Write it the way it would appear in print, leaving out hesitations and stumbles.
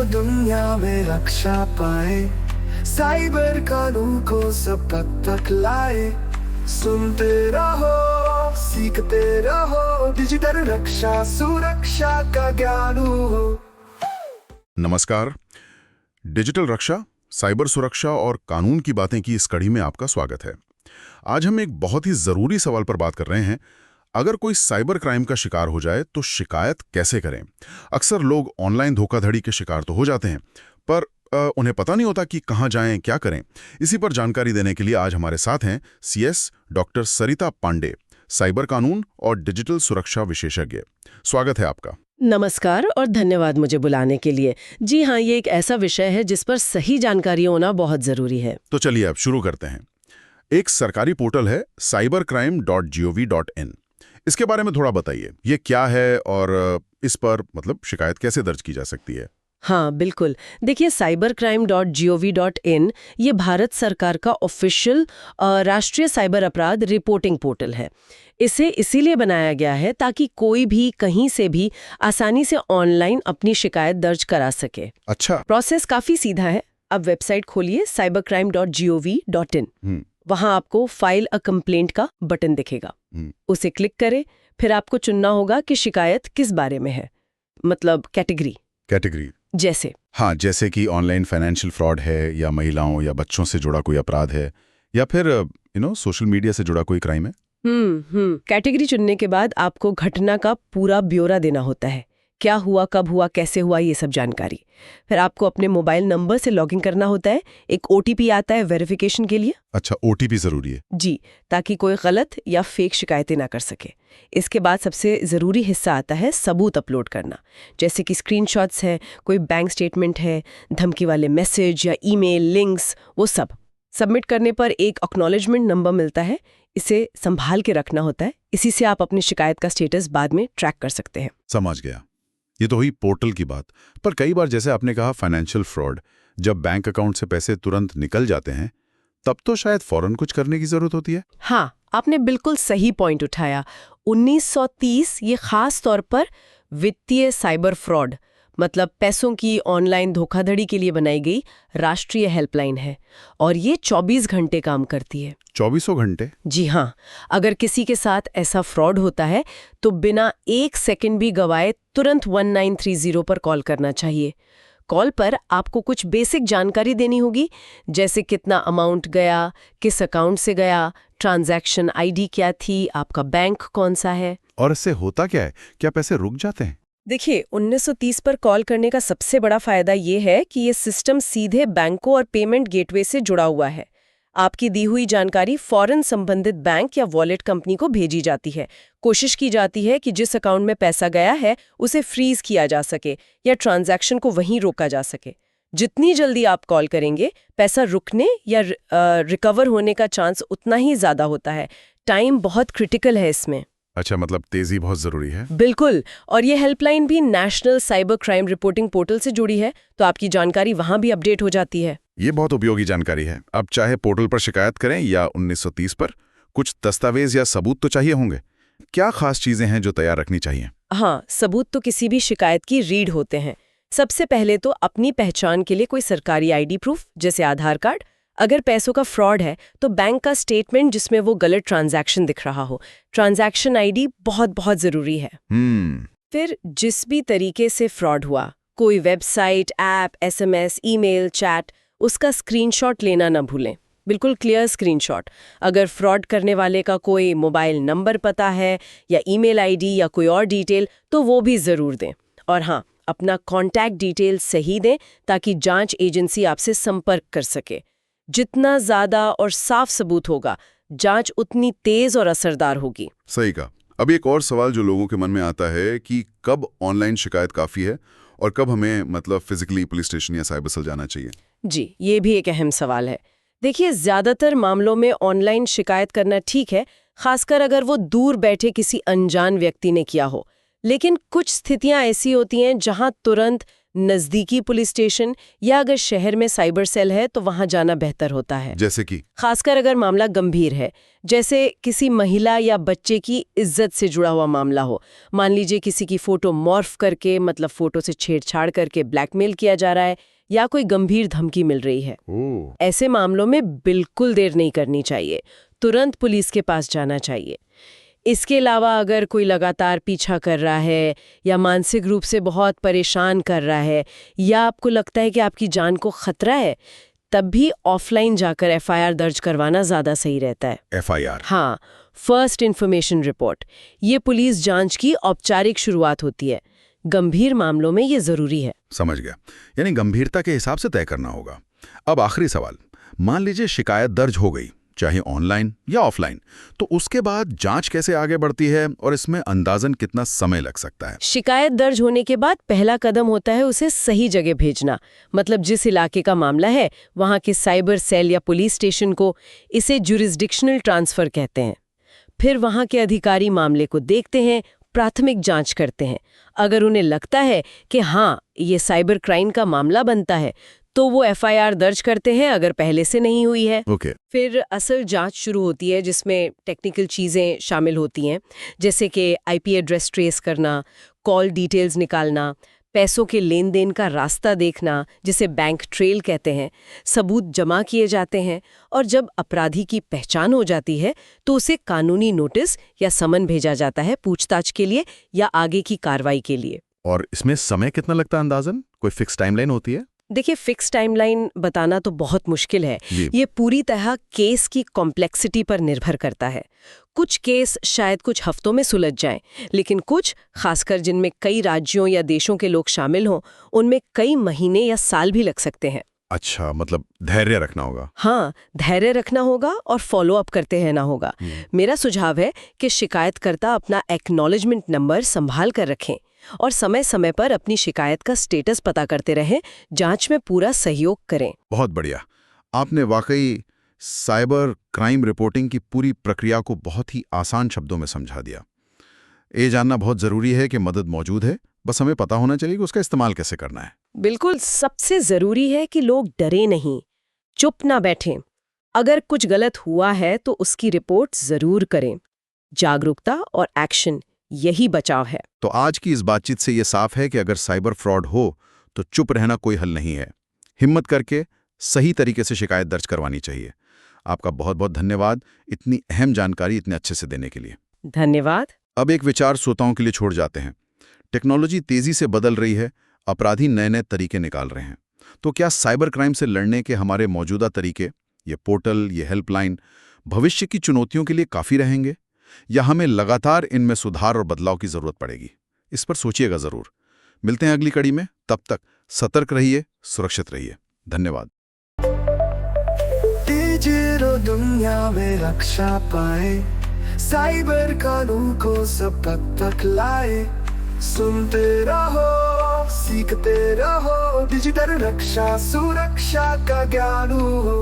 दुनिया में रक्षा पाए, साइबर कानून को सब तक लाए। सुनते रहो, सीखते रहो, डिजिटल रक्षा सुरक्षा का ज्ञान हो। नमस्कार। डिजिटल रक्षा, साइबर सुरक्षा और कानून की बातें की इस कड़ी में आपका स्वागत है। आज हम एक बहुत ही जरूरी सवाल पर बात कर रहे हैं। अगर कोई साइबर क्राइम का शिकार हो जाए तो शिकायत कैसे करें? अक्सर लोग ऑनलाइन धोखाधड़ी के शिकार तो हो जाते हैं, पर उन्हें पता नहीं होता कि कहां जाएं, क्या करें। इसी पर जानकारी देने के लिए आज हमारे साथ हैं सीएस डॉक्टर सरिता पांडे, साइबर कानून और डिजिटल सुरक्षा विशेषज्ञ। स्वागत है आपका। नमस्कार और धन्यवाद मुझे बुलाने के लिए। जी हाँ, ये एक ऐसा विषय है जिस पर सही जानकारी होना बहुत जरूरी है। तो चलिए अब शुरू करते हैं। एक सरकारी पोर्टल है cybercrime.gov.in। इसके बारे में थोड़ा बताइए, ये क्या है और इस पर शिकायत कैसे दर्ज की जा सकती है? हाँ बिल्कुल, देखिए cybercrime.gov.in ये भारत सरकार का ऑफिशियल राष्ट्रीय साइबर अपराध रिपोर्टिंग पोर्टल है। इसे इसीलिए बनाया गया है ताकि कोई भी कहीं से भी आसानी से ऑनलाइन अपनी शिकायत दर्ज करा सके। अच्छा। प्रोसेस काफी सीधा है। अब वेबसाइट खोलिए cybercrime.gov.in। वहां आपको फाइल अ कंप्लेंट का बटन दिखेगा। उसे क्लिक करें, फिर आपको चुनना होगा कि शिकायत किस बारे में है, मतलब कैटेगरी जैसे। हाँ, जैसे कि ऑनलाइन फाइनेंशियल फ्रॉड है, या महिलाओं या बच्चों से जुड़ा कोई अपराध है, या फिर सोशल मीडिया से जुड़ा कोई क्राइम है। कैटेगरी चुनने के बाद आपको घटना का पूरा ब्यौरा देना होता है। क्या हुआ, कब हुआ, कैसे हुआ, ये सब जानकारी। फिर आपको अपने मोबाइल नंबर से लॉगिन करना होता है। एक ओटीपी आता है वेरिफिकेशन के लिए। अच्छा, ओटीपी जरूरी है? जी, ताकि कोई गलत या फेक शिकायतें ना कर सके। इसके बाद सबसे जरूरी हिस्सा आता है सबूत अपलोड करना, जैसे कि स्क्रीनशॉट्स हैं, कोई बैंक स्टेटमेंट है, धमकी वाले मैसेज या ईमेल लिंक्स, वो सब। सबमिट करने पर एक एक्नॉलेजमेंट नंबर मिलता है, इसे संभाल के रखना होता है। इसी से आप अपनी शिकायत का स्टेटस बाद में ट्रैक कर सकते हैं। समझ गया। ये तो हुई पोर्टल की बात, पर कई बार जैसे आपने कहा फाइनेंशियल फ्रॉड, जब बैंक अकाउंट से पैसे तुरंत निकल जाते हैं तब तो शायद फौरन कुछ करने की जरूरत होती है। हाँ, आपने बिल्कुल सही पॉइंट उठाया। 1930 ये खास तौर पर वित्तीय साइबर फ्रॉड, मतलब पैसों की ऑनलाइन धोखाधड़ी के लिए बनाई गई राष्ट्रीय हेल्पलाइन है, और ये 24 घंटे काम करती है। 24 घंटे? जी हाँ। अगर किसी के साथ ऐसा फ्रॉड होता है तो बिना एक सेकंड भी गवाए तुरंत 1930 पर कॉल करना चाहिए। कॉल पर आपको कुछ बेसिक जानकारी देनी होगी, जैसे कितना अमाउंट गया, किस अकाउंट से गया, ट्रांजैक्शन आईडी क्या थी, आपका बैंक कौन सा है। और इससे होता क्या है? क्या पैसे रुक जाते हैं? देखिए, 1930 पर कॉल करने का सबसे बड़ा फायदा ये है कि ये सिस्टम सीधे बैंकों और पेमेंट गेटवे से जुड़ा हुआ है। आपकी दी हुई जानकारी फौरन संबंधित बैंक या वॉलेट कंपनी को भेजी जाती है। कोशिश की जाती है कि जिस अकाउंट में पैसा गया है उसे फ्रीज किया जा सके या ट्रांजैक्शन को वहीं रोका जा सके। जितनी जल्दी आप कॉल करेंगे, पैसा रुकने या रिकवर होने का चांस उतना ही ज्यादा होता है। टाइम बहुत क्रिटिकल है इसमें। अच्छा, मतलब तेजी बहुत जरूरी है। बिल्कुल। और ये हेल्पलाइन भी national cyber crime reporting portal से जुड़ी है, तो आपकी जानकारी वहां भी अपडेट हो जाती है। ये बहुत उपयोगी जानकारी है। अब चाहे पोर्टल पर शिकायत करें या 1930 पर, कुछ दस्तावेज या सबूत तो चाहिए होंगे। क्या खास चीजें हैं जो तैयार रखनी चाहिए? हाँ, सबूत तो किसी भी शिकायत की रीढ़ होते हैं। सबसे पहले तो अपनी पहचान के लिए कोई सरकारी आईडी प्रूफ, जैसे आधार कार्ड। अगर पैसों का फ्रॉड है तो बैंक का स्टेटमेंट जिसमें वो गलत ट्रांजैक्शन दिख रहा हो। ट्रांजैक्शन आईडी बहुत बहुत जरूरी है। फिर जिस भी तरीके से फ्रॉड हुआ, कोई website, app, SMS, email, chat, उसका स्क्रीनशॉट लेना ना भूलें। बिल्कुल क्लियर स्क्रीनशॉट। अगर फ्रॉड करने वाले का कोई मोबाइल नंबर पता है या ईमेल आईडी या कोई और डिटेल, तो वो भी ज़रूर दें। और हाँ, अपना कॉन्टैक्ट डिटेल सही दें ताकि जांच एजेंसी आपसे संपर्क कर सके। जितना ज़्यादा और साफ सबूत होगा, जांच उतनी तेज और असरदार होगी। सही कहा। अब एक और सवाल जो लोगों के मन में आता है कि कब ऑनलाइन शिकायत काफ़ी है और कब हमें फिजिकली पुलिस स्टेशन या साइबर सेल जाना चाहिए? जी, ये भी एक अहम सवाल है। देखिए, ज़्यादातर मामलों में ऑनलाइन शिकायत करना ठीक है, खासकर अगर वो दूर बैठे किसी अनजान व्यक्ति ने किया हो। लेकिन कुछ स्थितियां ऐसी होती हैं जहां तुरंत नजदीकी पुलिस स्टेशन या अगर शहर में साइबर सेल है तो वहां जाना बेहतर होता है। जैसे कि खासकर अगर मामला गंभीर है, जैसे किसी महिला या बच्चे की इज्जत से जुड़ा हुआ मामला हो। मान लीजिए किसी की फोटो मॉर्फ करके, मतलब फोटो से छेड़छाड़ करके ब्लैकमेल किया जा रहा है या कोई गंभीर धमकी मिल रही है। ऐसे मामलों में बिल्कुल देर नहीं करनी चाहिए, तुरंत पुलिस के पास जाना चाहिए। इसके अलावा अगर कोई लगातार पीछा कर रहा है या मानसिक रूप से बहुत परेशान कर रहा है या आपको लगता है कि आपकी जान को खतरा है, तब भी ऑफलाइन जाकर एफआईआर दर्ज करवाना ज़्यादा सही रहता है। एफआईआर? हाँ, फर्स्ट इन्फॉर्मेशन रिपोर्ट। ये पुलिस जांच की औपचारिक शुरुआत होती है। गंभीर मामलों में ये ज़रूरी है। समझ गया, यानी गंभीरता के हिसाब से तय करना होगा। अब आखिरी सवाल, मान लीजिए शिकायत दर्ज हो गई, चाहे ऑनलाइन या ऑफलाइन, तो उसके बाद जांच कैसे आगे बढ़ती है और इसमें अंदाजन कितना समय लग सकता है? शिकायत दर्ज होने के बाद पहला कदम होता है उसे सही जगह भेजना। मतलब जिस इलाके का मामला है वहां के साइबर सेल या पुलिस स्टेशन को। इसे जुरिस्डिक्शनल ट्रांसफर कहते हैं। फिर वहां के अधिकारी मामले को देखते हैं, प्राथमिक जांच करते हैं। अगर उन्हें लगता है कि हाँ, ये साइबर क्राइम का मामला बनता है, तो वो एफआईआर दर्ज करते हैं, अगर पहले से नहीं हुई है। फिर असल जांच शुरू होती है, जिसमें टेक्निकल चीज़ें शामिल होती हैं, जैसे कि आईपी एड्रेस ट्रेस करना, कॉल डिटेल्स निकालना, पैसों के लेन देन का रास्ता देखना, जिसे बैंक ट्रेल कहते हैं, सबूत जमा किए जाते हैं, और जब अपराधी की पहचान हो जाती है तो उसे कानूनी नोटिस या समन भेजा जाता है पूछताछ के लिए या आगे की कार्रवाई के लिए। और इसमें समय कितना लगता है अंदाजन? कोई फिक्स टाइमलाइन होती है? देखिए, फिक्स टाइमलाइन बताना तो बहुत मुश्किल है। ये पूरी तरह केस की कॉम्प्लेक्सिटी पर निर्भर करता है। कुछ केस शायद कुछ हफ्तों में सुलझ जाएं, लेकिन कुछ, खासकर जिनमें कई राज्यों या देशों के लोग शामिल हों, उनमें कई महीने या साल भी लग सकते हैं। अच्छा, मतलब धैर्य रखना होगा। हाँ, धैर्य रखना होगा और फॉलो अप करते रहना होगा। मेरा सुझाव है कि शिकायतकर्ता अपना एक्नॉलेजमेंट नंबर संभाल कर रखें और समय समय पर अपनी शिकायत का स्टेटस पता करते रहें। जांच में पूरा सहयोग करें। बहुत बढ़िया, आपने वाकई साइबर क्राइम रिपोर्टिंग की पूरी प्रक्रिया को बहुत ही आसान शब्दों में समझा दिया। ये जानना बहुत जरूरी है कि मदद मौजूद है, बस हमें पता होना चाहिए कि उसका इस्तेमाल कैसे करना है। बिल्कुल, सबसे जरूरी है कि लोग डरे नहीं, चुप ना बैठें। अगर कुछ गलत हुआ है तो उसकी रिपोर्ट जरूर करें। जागरूकता और एक्शन, यही बचाव है। तो आज की इस बातचीत से ये साफ है कि अगर साइबर फ्रॉड हो तो चुप रहना कोई हल नहीं है। हिम्मत करके सही तरीके से शिकायत दर्ज करवानी चाहिए। आपका बहुत बहुत धन्यवाद इतनी अहम जानकारी इतने अच्छे से देने के लिए। धन्यवाद। अब एक विचार श्रोताओं के लिए छोड़ जाते हैं। टेक्नोलॉजी तेजी से बदल रही है, अपराधी नए नए तरीके निकाल रहे हैं। तो क्या साइबर क्राइम से लड़ने के हमारे मौजूदा तरीके, ये पोर्टल, ये हेल्पलाइन, भविष्य की चुनौतियों के लिए काफ़ी रहेंगे, या हमें लगातार इनमें सुधार और बदलाव की जरूरत पड़ेगी? इस पर सोचिएगा जरूर। मिलते हैं अगली कड़ी में, तब तक सतर्क रहिए, सुरक्षित रहिए। धन्यवाद। डिजिटल दुनिया में रक्षा पाए, साइबर कानून को सब तक लाए। सुनते रहो, सीखते रहो, डिजिटल रक्षा सुरक्षा का ज्ञान हो।